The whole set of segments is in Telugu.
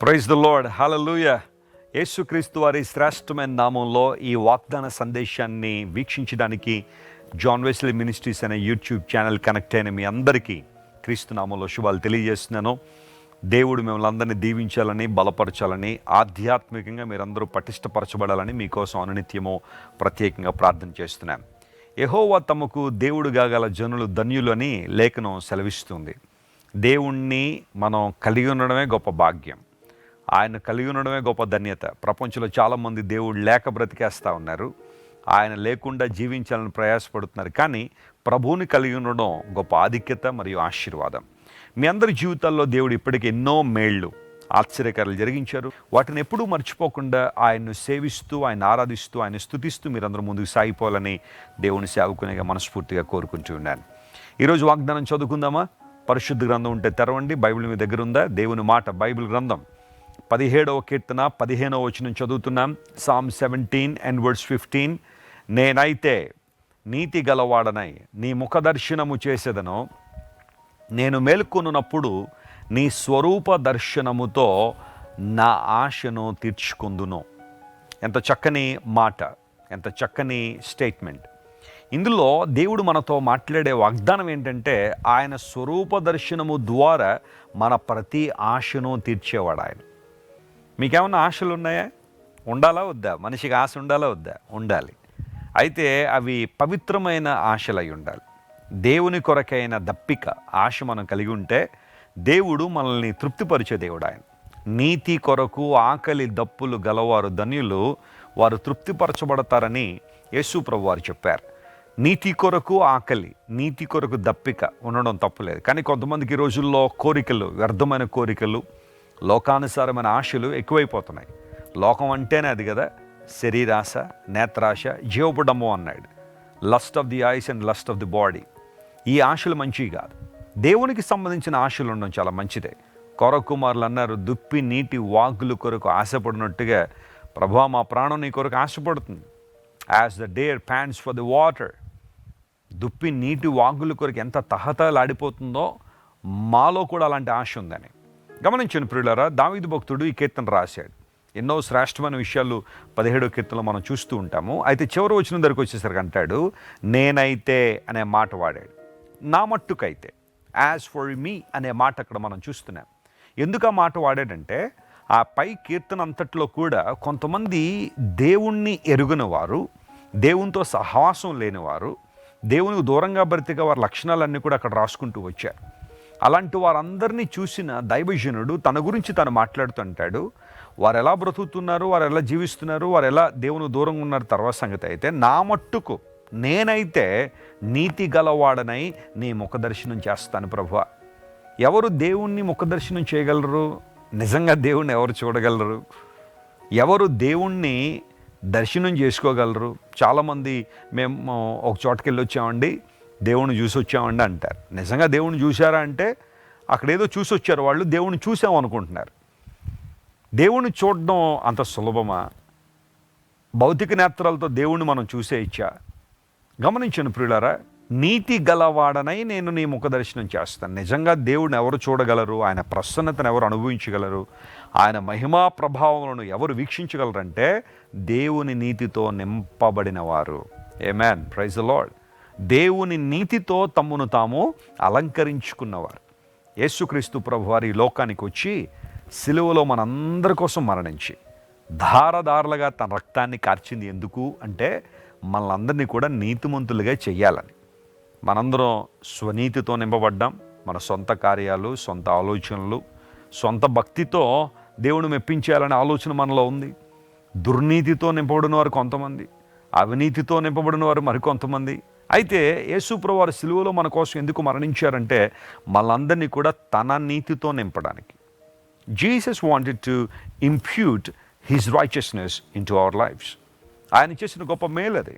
ప్రైజ్ ద లార్డ్, హల్లెలూయా. యేసుక్రీస్తు వారి శ్రేష్టమైన నామంలో ఈ వాగ్దాన సందేశాన్ని వీక్షించడానికి జాన్ వెస్లీ మినిస్ట్రీస్ అనే యూట్యూబ్ ఛానల్ కనెక్ట్ అయిన మీ అందరికీ క్రీస్తు నామంలో శుభాలు తెలియజేస్తున్నాను. దేవుడు మిమ్మల్ని అందరినీ దీవించాలని, బలపరచాలని, ఆధ్యాత్మికంగా మీరందరూ పటిష్టపరచబడాలని మీకోసం అనునిత్యము ప్రత్యేకంగా ప్రార్థన చేస్తున్నాం. యెహోవా తమకు దేవుడుగా గల జనులు ధన్యులు అని లేఖనం సెలవిస్తుంది. దేవుణ్ణి మనం కలిగి ఉండడమే గొప్ప భాగ్యం. ఆయన కలిగి ఉండడమే గొప్ప ధన్యత. ప్రపంచంలో చాలామంది దేవుడు లేక బ్రతికేస్తూ ఉన్నారు, ఆయన లేకుండా జీవించాలని ప్రయాసపడుతున్నారు. కానీ ప్రభువుని కలిగి ఉండడం గొప్ప ఆధిక్యత మరియు ఆశీర్వాదం. మీ అందరి జీవితాల్లో దేవుడు ఇప్పటికీ ఎన్నో మేళ్ళు, ఆశ్చర్యకార్యాలు జరిగించారు. వాటిని ఎప్పుడూ మర్చిపోకుండా ఆయన్ను సేవిస్తూ, ఆయన ఆరాధిస్తూ, ఆయన స్తుతిస్తూ మీరందరూ ముందుకు సాగిపోవాలని దేవుని సేవకునిగా మనస్ఫూర్తిగా కోరుకుంటూ ఉన్నాను. ఈరోజు వాగ్దానం చదువుకుందామా? పరిశుద్ధ గ్రంథం ఉంటే తెరవండి. బైబిల్ మీ దగ్గర ఉందా? దేవుని మాట, బైబిల్ గ్రంథం 17వ కీర్తన 15వ వచనం చదువుతున్నాం. Psalm 17 and verse 15. నేనైతే నీతి గలవాడనై నీ ముఖదర్శనము చేసేదను, నేను మేల్కొనున్నప్పుడు నీ స్వరూప దర్శనముతో నా ఆశను తీర్చుకుందును. ఎంత చక్కని మాట, ఎంత చక్కని స్టేట్మెంట్. ఇందులో దేవుడు మనతో మాట్లాడే వాగ్దానం ఏంటంటే, ఆయన స్వరూప దర్శనము ద్వారా మన ప్రతి ఆశను తీర్చేవాడు ఆయన. మీకేమన్నా ఆశలు ఉన్నాయా? ఉండాలా వద్దా? మనిషికి ఆశ ఉండాలా వద్దా? ఉండాలి. అయితే అవి పవిత్రమైన ఆశలు అయి ఉండాలి. దేవుని కొరకైన దప్పిక, ఆశ మనం కలిగి ఉంటే దేవుడు మనల్ని తృప్తిపరిచే దేవుడు ఆయన. నీతి కొరకు ఆకలి దప్పులు గలవారు ధన్యులు, వారు తృప్తిపరచబడతారని యేసు ప్రభు వారు చెప్పారు. నీతి కొరకు ఆకలి, నీతి కొరకు దప్పిక ఉండడం తప్పులేదు. కానీ కొంతమందికి ఈ రోజుల్లో కోరికలు, వ్యర్థమైన కోరికలు, లోకానుసారమైన ఆశలు ఎక్కువైపోతున్నాయి. లోకం అంటేనే అది కదా, శరీరాశ, నేత్రాశ, జీవపుడము అన్నాడు. Lust of the ice and lust of the body. ఈ ఆశలు మంచివి కాదు. దేవునికి సంబంధించిన ఆశలు ఉండడం చాలా మంచిదే. కొరకుమారులు అన్నారు, దుప్పి నీటి వాగుల కొరకు ఆశపడినట్టుగా ప్రభువా మా ప్రాణం నీ కొరకు ఆశపడుతుంది. As the deer pants for the water. దుప్పి నీటి వాగుల కొరకు ఎంత తహతలాడిపోతుందో మాలో కూడా అలాంటి ఆశ ఉందని గమనించండి ప్రియులారా. దావీదు భక్తుడు ఈ కీర్తన రాశాడు. ఎన్నో శ్రేష్టమైన విషయాలు 17వ కీర్తనలో మనం చూస్తూ ఉంటాము. అయితే చివరి వచనం దగ్గరికి వచ్చేసరికి అంటాడు, నేనైతే అనే మాట వాడాడు. నా మట్టుకైతే, యాజ్ ఫర్ మీ అనే మాట అక్కడ మనం చూస్తున్నాం. ఎందుకు ఆ మాట వాడాడంటే, ఆ పై కీర్తన అంతట్లో కూడా కొంతమంది దేవుణ్ణి ఎరుగని వారు, దేవునితో సహవాసం లేనివారు, దేవునికి దూరంగా బ్రతికే వారి లక్షణాలన్నీ కూడా అక్కడ రాసుకుంటూ వచ్చారు. అలాంటి వారందరినీ చూసిన దైవజనుడు తన గురించి తను మాట్లాడుతుంటాడు. వారు ఎలా బ్రతుకుతున్నారు, వారు ఎలా జీవిస్తున్నారు, వారు ఎలా దేవుని దూరంగా ఉన్నారు తర్వాత సంగతి. అయితే నా మట్టుకు నేనైతే నీతి గలవాడనై నీ ముఖదర్శనం చేస్తాను ప్రభువా. ఎవరు దేవుణ్ణి ముఖదర్శనం చేయగలరు? నిజంగా దేవుణ్ణి ఎవరు చూడగలరు? ఎవరు దేవుణ్ణి దర్శనం చేసుకోగలరు? చాలామంది మేము ఒక చోటకి వెళ్ళి వచ్చామండి, దేవుణ్ణి చూసి వచ్చామండి అంటారు. నిజంగా దేవుణ్ణి చూశారా అంటే అక్కడ ఏదో చూసి వచ్చారు, వాళ్ళు దేవుణ్ణి చూసాము అనుకుంటున్నారు. దేవుణ్ణి చూడడం అంత సులభమా? భౌతిక నేత్రాలతో దేవుణ్ణి మనం చూసే ఇచ్చా? గమనించండి ప్రియులారా, నీతి గలవాడనై నేను నీ ముఖదర్శనం చేస్తాను. నిజంగా దేవుడిని ఎవరు చూడగలరు? ఆయన ప్రసన్నతను ఎవరు అనుభవించగలరు? ఆయన మహిమా ప్రభావాలను ఎవరు వీక్షించగలరంటే దేవుని నీతితో నింపబడిన వారు. ఆమేన్, ప్రైజ్ ది లార్డ్. దేవుని నీతితో తమ్మును తాము అలంకరించుకున్నవారు. యేసుక్రీస్తు ప్రభు వారి లోకానికి వచ్చి సిలువలో మనందరి కోసం మరణించి ధారధారలుగా తన రక్తాన్ని కార్చింది ఎందుకు అంటే మనలందరినీ కూడా నీతిమంతులుగా చెయ్యాలని. మనందరం స్వనీతితో నింపబడ్డాం. మన సొంత కార్యాలు, సొంత ఆలోచనలు, సొంత భక్తితో దేవుని మెప్పించేయాలనే ఆలోచన మనలో ఉంది. దుర్నీతితో నింపబడిన వారు కొంతమంది, అవినీతితో నింపబడిన వారు మరికొంతమంది. అయితే యేసు ప్రభువు వారు సిలువలో మన కోసం ఎందుకు మరణించారంటే మనందరినీ కూడా తన నీతితో నింపడానికి. Jesus wanted to impute his righteousness into our lives. ఆయన చేసిన గొప్ప మేలు అది.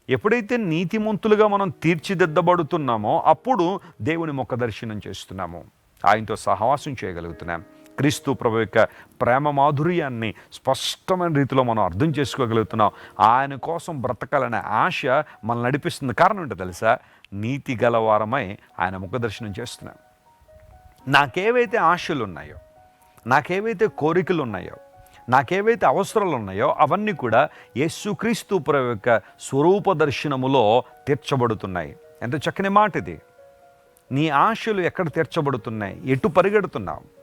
ఎప్పుడైతే నీతిమంతులుగా మనం తీర్చిదిద్దబడుతున్నామో అప్పుడు దేవుని ముఖ దర్శనం చేస్తున్నాము, ఆయనతో సహవాసం చేయగలుగుతున్నాం. క్రీస్తు ప్రభు యొక్క ప్రేమ మాధుర్యాన్ని స్పష్టమైన రీతిలో మనం అర్థం చేసుకోగలుగుతున్నాం. ఆయన కోసం బ్రతకాలనే ఆశ మనల్ని నడిపిస్తుంది. కారణం ఏంటో తెలుసా? నీతి గలవారమై ఆయన ముఖదర్శనం చేస్తున్నాం. నాకేవైతే ఆశలు ఉన్నాయో, నాకేవైతే కోరికలు ఉన్నాయో, నాకేవైతే అవసరాలు ఉన్నాయో అవన్నీ కూడా యేసుక్రీస్తు ప్రభు యొక్క స్వరూప దర్శనములో తీర్చబడుతున్నాయి. ఎంత చక్కని మాట ఇది. నీ ఆశలు ఎక్కడ తీర్చబడుతున్నాయి? ఎటు పరిగెడుతున్నావు?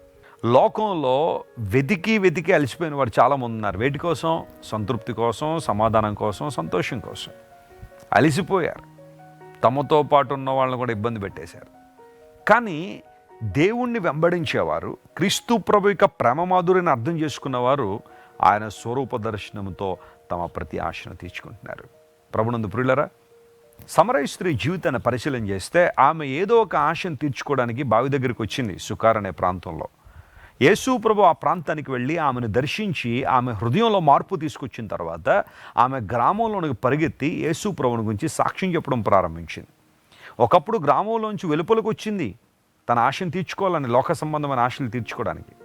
లోకంలో వెతికి వెతికి అలసిపోయిన వారు చాలామంది ఉన్నారు. వేటి కోసం? సంతృప్తి కోసం, సమాధానం కోసం, సంతోషం కోసం అలసిపోయారు. తమతో పాటు ఉన్న వాళ్ళని కూడా ఇబ్బంది పెట్టేశారు. కానీ దేవుణ్ణి వెంబడించేవారు, క్రీస్తు ప్రభు యొక్క ప్రేమ మాధుర్యాన్ని అర్థం చేసుకున్నవారు ఆయన స్వరూప దర్శనంతో తమ ప్రతి ఆశను తీర్చుకుంటున్నారు. ప్రభునందు ప్రియులరా, సమరయ స్త్రీ జీవితాన్ని పరిశీలన చేస్తే ఆమె ఏదో ఒక ఆశను తీర్చుకోవడానికి బావి దగ్గరికి వచ్చింది, సుకార్ అనే ప్రాంతంలో. యేసు ప్రభు ఆ ప్రాంతానికి వెళ్ళి ఆమెను దర్శించి ఆమె హృదయంలో మార్పు తీసుకొచ్చిన తర్వాత ఆమె గ్రామంలోనికి పరిగెత్తి యేసు ప్రభుని గురించి సాక్ష్యం చెప్పడం ప్రారంభించింది. ఒకప్పుడు గ్రామంలోంచి వెలుపలకు వచ్చింది తన ఆశను తీర్చుకోవాలని, లోక సంబంధమైన ఆశలు తీర్చుకోవడానికి.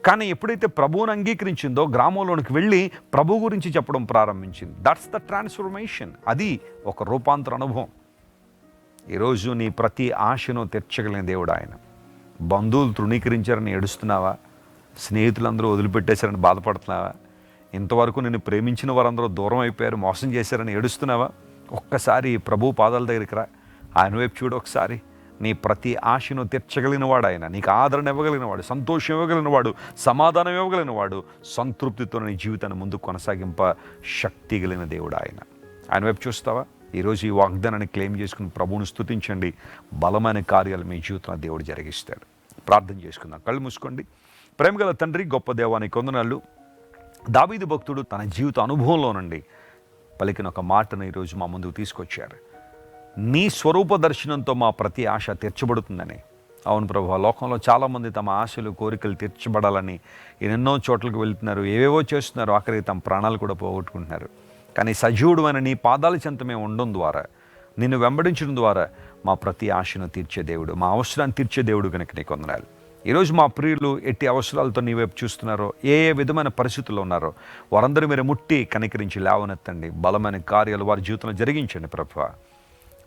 కానీ ఎప్పుడైతే ప్రభువుని అంగీకరించిందో గ్రామంలోనికి వెళ్ళి ప్రభు గురించి చెప్పడం ప్రారంభించింది. That's the transformation. అది ఒక రూపాంతర అనుభవం. ఈరోజు నీ ప్రతి ఆశను తీర్చగలిగిన దేవుడు ఆయన. బంధువులు తృణీకరించారని ఏడుస్తున్నావా? స్నేహితులందరూ వదిలిపెట్టేశారని బాధపడుతున్నావా? ఇంతవరకు నిన్ను ప్రేమించిన వారందరూ దూరం అయిపోయారు, మోసం చేశారని ఏడుస్తున్నావా? ఒక్కసారి ప్రభు పాదాల దగ్గరికి రా, ఆయన వైపు చూడు ఒకసారి. నీ ప్రతి ఆశను తీర్చగలిగిన వాడు ఆయన. నీకు ఆదరణ ఇవ్వగలిగిన వాడు, సంతోషం ఇవ్వగలిగిన వాడు, సమాధానం ఇవ్వగలిగిన వాడు, సంతృప్తితో నీ జీవితాన్ని ముందుకు కొనసాగింప శక్తి కలిగిన దేవుడు ఆయన. ఆయన వైపు చూస్తావా? ఈరోజు ఈ వాగ్దానాన్ని క్లెయిమ్ చేసుకుని ప్రభువును స్తుతించండి. బలమైన కార్యాలు మీ జీవితంలో దేవుడు జరిగిస్తాడు. ప్రార్థన చేసుకుందాం. కళ్ళు మూసుకోండి. ప్రేమగల తండ్రి, గొప్ప దేవానికి వందనాలు. దావీదు భక్తుడు తన జీవిత అనుభవంలో నుండి పలికిన ఒక మాటను ఈరోజు మా ముందుకు తీసుకొచ్చారు. నీ స్వరూప దర్శనంతో మా ప్రతి ఆశ తీర్చబడుతుందని. అవును ప్రభు, లోకంలో చాలామంది తమ ఆశలు, కోరికలు తీర్చబడాలని ఎన్నెన్నో చోట్లకు వెళ్తున్నారు, ఏవేవో చేస్తున్నారు, ఆఖరికి తమ ప్రాణాలు కూడా పోగొట్టుకుంటున్నారు. కానీ సజీవుడు అని నీ పాదాల చెంత మేము ఉండడం ద్వారా, నిన్ను వెంబడించడం ద్వారా మా ప్రతి ఆశను తీర్చే దేవుడు, మా అవసరాన్ని తీర్చే దేవుడు కనుక నీకు వందనాలు. ఈరోజు మా ప్రియులు ఎట్టి అవసరాలతో నీ వైపు చూస్తున్నారో, ఏ ఏ విధమైన పరిస్థితుల్లో ఉన్నారో వారందరూ మీరు ముట్టి కనికరించి లేవనెత్తండి. బలమైన కార్యాలు వారి జీవితంలో జరిగించండి ప్రభువా.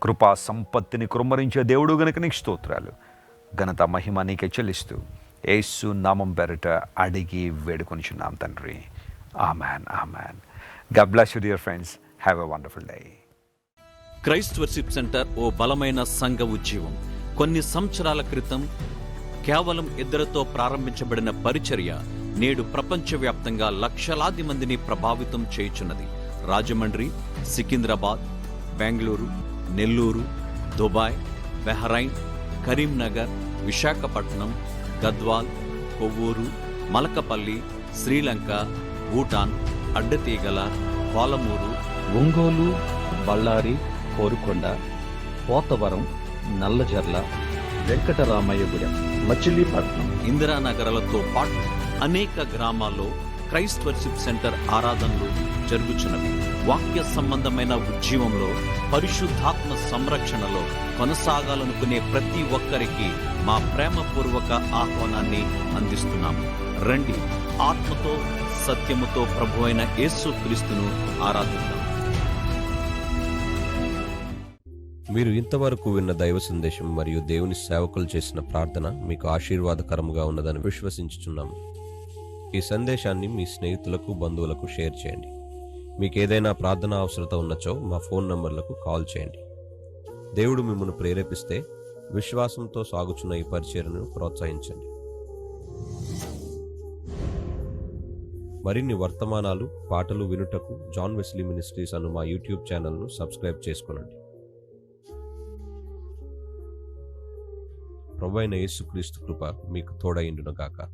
కృపా సంపత్తిని కుమ్మరించే దేవుడు గనుక నీకు స్తోత్రాలు. ఘనత మహిమ నీకే చెల్లిస్తూ యేసు నామం పేరిట అడిగి వేడుకొనిచున్నాం తండ్రి. Amen, amen. God bless you, dear friends. Have a wonderful day. Christ worship centre ఓ బలమైన సంఘ ఉద్యమం. కొన్ని సంవత్సరాల క్రితం కేవలం ఇద్దరితో ప్రారంభించబడిన పరిచర్య నేడు ప్రపంచవ్యాప్తంగా లక్షలాది మందిని ప్రభావితం చేయుచున్నది. రాజమండ్రి, సికింద్రాబాద్, బెంగళూరు, నెల్లూరు, దుబాయ్, బెహ్రైన్, కరీంనగర్, విశాఖపట్నం, గద్వాల్, కొవ్వూరు, మలకపల్లి, శ్రీలంక, భూటాన్, అడ్డతీగల, పాలమూరు, ఒంగోలు, బళ్ళారి, కోరుకొండ, పోతవరం, నల్లజర్ల, వెంకటరామయ్యగూడెం, మచిలీపట్నం, ఇందిరానగర్లతో పాటు అనేక గ్రామాల్లో క్రైస్ట్ వర్షిప్ సెంటర్ ఆరాధనలు జరుగుచున్నవి. వాక్య సంబంధమైన ఉద్యమంలో, పరిశుద్ధాత్మ సంరక్షణలో కొనసాగాలనుకునే ప్రతి ఒక్కరికి మా ప్రేమపూర్వక ఆహ్వానాన్ని అందిస్తున్నాము. రండి, ఆత్మతో సత్యముతో ప్రభువైన యేసుక్రీస్తును ఆరాధిద్దాం. మీరు ఇంతవరకు విన్న దైవ సందేశం మరియు దేవుని సేవకులు చేసిన ప్రార్థన మీకు ఆశీర్వాదకరముగా ఉన్నదని విశ్వసించుచున్నాము. ఈ సందేశాన్ని మీ స్నేహితులకు, బంధువులకు షేర్ చేయండి. మీకు ఏదైనా ప్రార్థన అవసరత ఉన్నచో మా ఫోన్ నంబర్లకు కాల్ చేయండి. దేవుడు మిమ్మల్ని ప్రేరేపిస్తే విశ్వాసంతో సాగుచున్న ఈ పరిచర్యను ప్రోత్సహించండి. మరిన్ని వర్తమానాలు, పాటలు వినుటకు జాన్ వెస్లీ మినిస్ట్రీస్ అను మా యూట్యూబ్ ఛానల్ను సబ్స్క్రైబ్ చేసుకొనండి. ప్రభువైన యేసుక్రీస్తు కృప మీకు తోడైండును గాక.